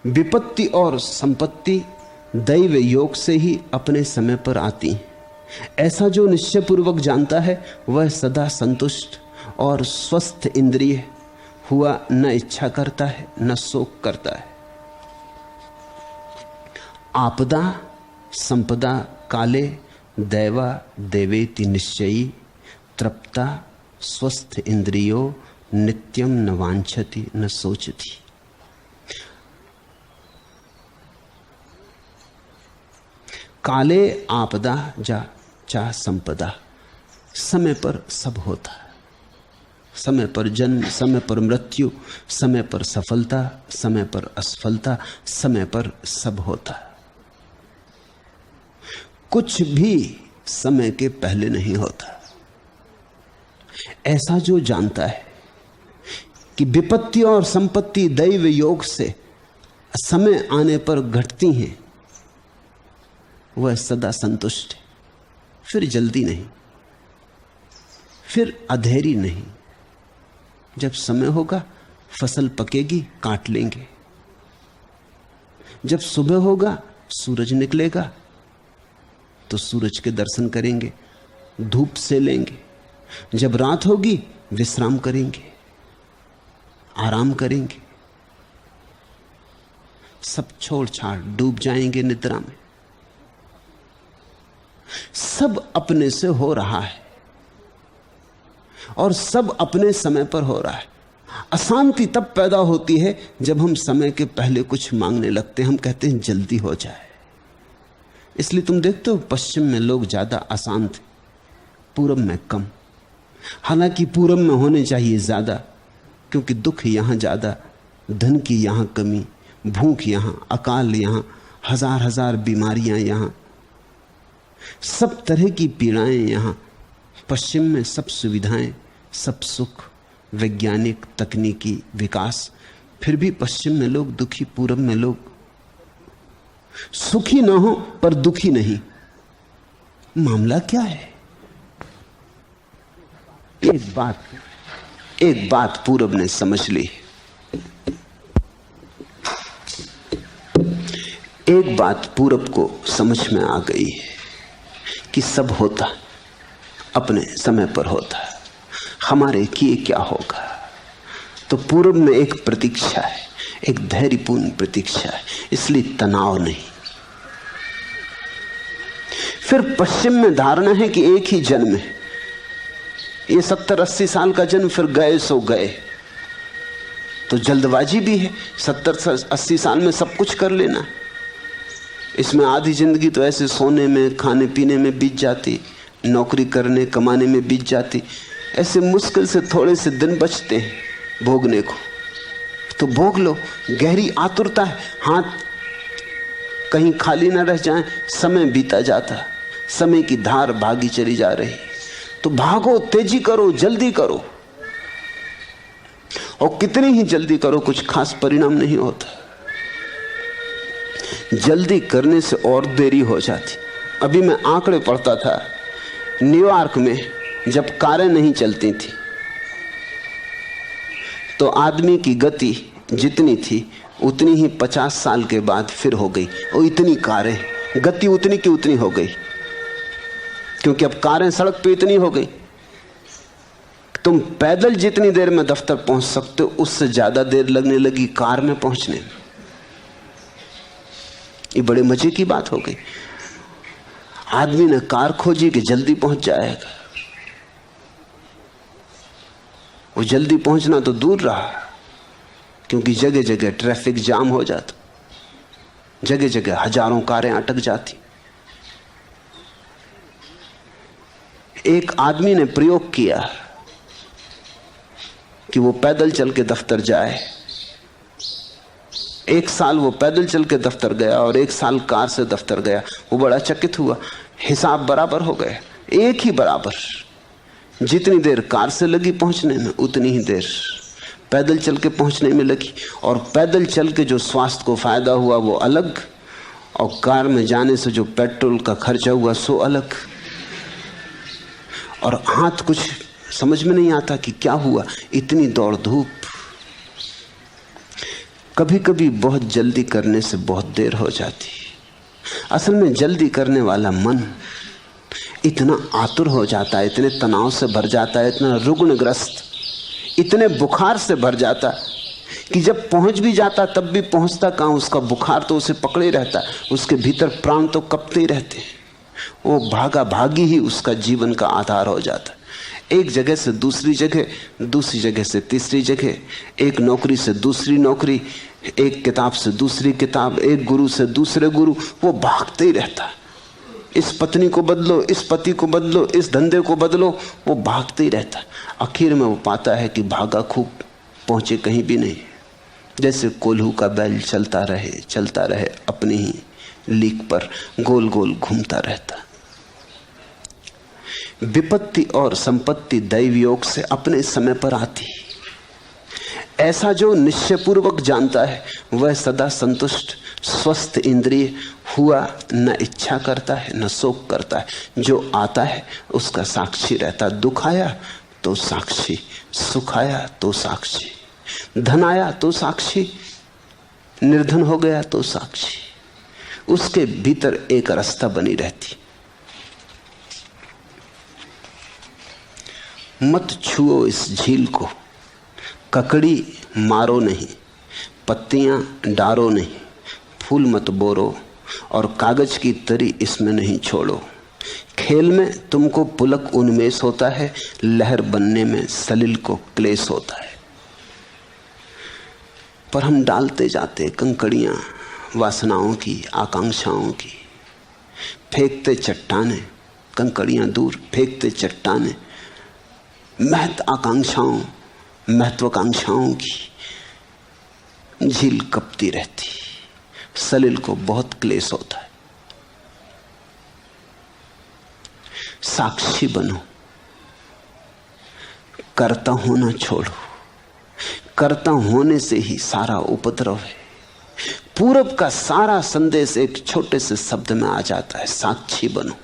विपत्ति और संपत्ति दैव योग से ही अपने समय पर आती हैं। ऐसा जो निश्चय पूर्वक जानता है वह सदा संतुष्ट और स्वस्थ इंद्रिय हुआ न इच्छा करता है न शोक करता है। आपदा संपदा काले दैवा देवेति निश्चयी तृप्ता स्वस्थ इंद्रियो नित्यम न वांछति न सोचती। काले आपदा जा चा संपदा, समय पर सब होता है। समय पर जन्म, समय पर मृत्यु, समय पर सफलता, समय पर असफलता, समय पर सब होता है। कुछ भी समय के पहले नहीं होता। ऐसा जो जानता है कि विपत्ति और संपत्ति दैव योग से समय आने पर घटती हैं, वह सदा संतुष्ट है। फिर जल्दी नहीं, फिर अधेरी नहीं। जब समय होगा फसल पकेगी, काट लेंगे। जब सुबह होगा सूरज निकलेगा तो सूरज के दर्शन करेंगे, धूप से लेंगे। जब रात होगी विश्राम करेंगे, आराम करेंगे। सब छोड़ छाड़ डूब जाएंगे निद्रा में। सब अपने से हो रहा है और सब अपने समय पर हो रहा है। अशांति तब पैदा होती है जब हम समय के पहले कुछ मांगने लगते हैं। हम कहते हैं जल्दी हो जाए। इसलिए तुम देखते हो पश्चिम में लोग ज्यादा अशांत, पूरब में कम। हालांकि पूरब में होने चाहिए ज्यादा, क्योंकि दुख यहां ज्यादा, धन की यहां कमी, भूख यहां, अकाल यहां, हजार हजार बीमारियां यहां, सब तरह की पीड़ाएं यहां। पश्चिम में सब सुविधाएं, सब सुख, वैज्ञानिक तकनीकी विकास। फिर भी पश्चिम में लोग दुखी, पूरब में लोग सुखी ना हो पर दुखी नहीं। मामला क्या है? एक बात पूरब ने समझ ली। एक बात पूरब को समझ में आ गई है कि सब होता अपने समय पर होता है। हमारे किए क्या होगा? तो पूरब में एक प्रतीक्षा है, एक धैर्यपूर्ण प्रतीक्षा है, इसलिए तनाव नहीं। फिर पश्चिम में धारणा है कि एक ही जन्म है, ये 70-80 साल का जन्म, फिर गए सो गए। तो जल्दबाजी भी है, 70-80 साल में सब कुछ कर लेना। इसमें आधी जिंदगी तो ऐसे सोने में, खाने पीने में बीत जाती, नौकरी करने कमाने में बीत जाती। ऐसे मुश्किल से थोड़े से दिन बचते हैं भोगने को, तो भोग लो। गहरी आतुरता है, हाथ कहीं खाली ना रह जाए। समय बीता जाता, समय की धार भागी चली जा रही। तो भागो, तेजी करो, जल्दी करो। और कितनी ही जल्दी करो कुछ खास परिणाम नहीं होता। जल्दी करने से और देरी हो जाती। अभी मैं आंकड़े पढ़ता था, न्यूयॉर्क में जब कारें नहीं चलती थी तो आदमी की गति जितनी थी उतनी ही 50 साल के बाद फिर हो गई। और इतनी कारें, गति उतनी की उतनी हो गई, क्योंकि अब कारें सड़क पे इतनी हो गई। तुम पैदल जितनी देर में दफ्तर पहुंच सकते हो उससे ज्यादा देर लगने लगी कार में पहुंचने में। ये बड़े मजे की बात हो गई। आदमी ने कार खोजी कि जल्दी पहुंच जाएगा। वो जल्दी पहुंचना तो दूर रहा, क्योंकि जगह जगह ट्रैफिक जाम हो जाता, जगह जगह हजारों कारें अटक जाती। एक आदमी ने प्रयोग किया कि वो पैदल चल के दफ्तर जाए। 1 साल वो पैदल चल के दफ्तर गया और 1 साल कार से दफ्तर गया। वो बड़ा चकित हुआ, हिसाब बराबर हो गए, एक ही बराबर। जितनी देर कार से लगी पहुंचने में उतनी ही देर पैदल चल के पहुंचने में लगी। और पैदल चल के जो स्वास्थ्य को फायदा हुआ वो अलग, और कार में जाने से जो पेट्रोल का खर्चा हुआ सो अलग। और हाथ कुछ समझ में नहीं आता कि क्या हुआ, इतनी दौड़ धूप। कभी कभी बहुत जल्दी करने से बहुत देर हो जाती। असल में जल्दी करने वाला मन इतना आतुर हो जाता है, इतने तनाव से भर जाता है, इतना रुग्णग्रस्त, इतने बुखार से भर जाता कि जब पहुंच भी जाता तब भी पहुंचता कहां, उसका बुखार तो उसे पकड़े रहता, उसके भीतर प्राण तो कपते ही रहते हैं। वो भागा भागी ही उसका जीवन का आधार हो जाता। एक जगह से दूसरी जगह, दूसरी जगह से तीसरी जगह, एक नौकरी से दूसरी नौकरी, एक किताब से दूसरी किताब, एक गुरु से दूसरे गुरु, वो भागते ही रहता। इस पत्नी को बदलो, इस पति को बदलो, इस धंधे को बदलो, वो भागते ही रहता। आखिर में वो पाता है कि भागा खूब, पहुंचे कहीं भी नहीं। जैसे कोल्हू का बैल चलता रहे अपनी ही लीक पर गोल गोल घूमता रहता। विपत्ति और संपत्ति दैव योग से अपने समय पर आती। ऐसा जो निश्चयपूर्वक जानता है वह सदा संतुष्ट, स्वस्थ इंद्रिय, हुआ न इच्छा करता है न शोक करता है। जो आता है उसका साक्षी रहता। दुख आया तो साक्षी, सुख आया तो साक्षी, धन आया तो साक्षी, निर्धन हो गया तो साक्षी। उसके भीतर एक रास्ता बनी रहती। मत छुओ इस झील को, ककड़ी मारो नहीं, पत्तियां डारो नहीं, फूल मत बोरो और कागज की तरी इसमें नहीं छोड़ो। खेल में तुमको पुलक उन्मेष होता है, लहर बनने में सलिल को क्लेश होता है। पर हम डालते जाते कंकड़ियां वासनाओं की, आकांक्षाओं की, फेंकते चट्टाने, कंकड़ियां दूर, फेंकते चट्टाने, महत आकांक्षाओं, महत्वाकांक्षाओं की झील कपती रहती। सलिल को बहुत क्लेश होता है। साक्षी बनो, कर्ता होना छोड़ो। कर्ता होने से ही सारा उपद्रव है। पूरब का सारा संदेश एक छोटे से शब्द में आ जाता है, साक्षी बनो।